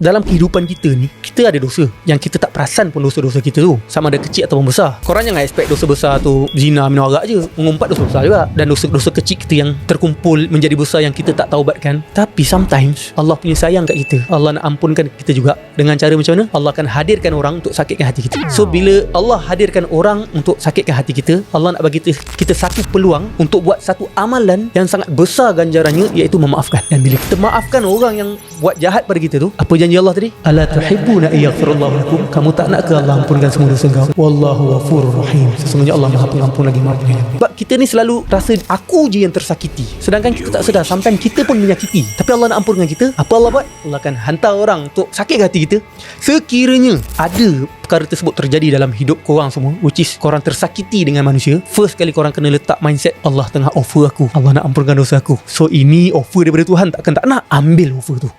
dalam kehidupan kita ni, kita ada dosa yang kita tak perasan pun dosa-dosa kita tu, sama ada kecil ataupun besar. Korang jangan expect dosa besar tu zina, minum arak je. Mengumpat dosa besar juga. Dan dosa-dosa kecil kita yang terkumpul menjadi besar yang kita tak taubatkan. Tapi sometimes Allah punya sayang kat kita, Allah nak ampunkan kita juga. Dengan cara macam mana? Allah akan hadirkan orang untuk sakitkan hati kita. So bila Allah hadirkan orang untuk sakitkan hati kita, Allah nak bagi kita satu peluang untuk buat satu amalan yang sangat besar ganjarannya, iaitu memaafkan. Dan bila kita maafkan orang yang buat jahat pada kita tu, apa janji Allah tadi? Ala tuhibbuna ayaghfirallahu lakum? Kamu tak nak ke Allah ampunkan semua dosa kau? Wallahu ghafurur rahim. Sesungguhnya Allah Maha Pengampun lagi Maha Penyayang. Sebab kita ni selalu rasa aku je yang tersakiti, sedangkan kita tak sedar sometimes kita pun menyakiti. Tapi Allah nak ampunkan kita. Apa Allah buat? Allah akan hantar orang untuk sakit hati kita. Sekiranya ada perkara tersebut terjadi dalam hidup korang semua, which is korang tersakiti dengan manusia, first kali korang kena letak mindset, Allah tengah offer aku, Allah nak ampunkan dosa aku. So ini offer daripada Tuhan, takkan tak nak ambil offer tu.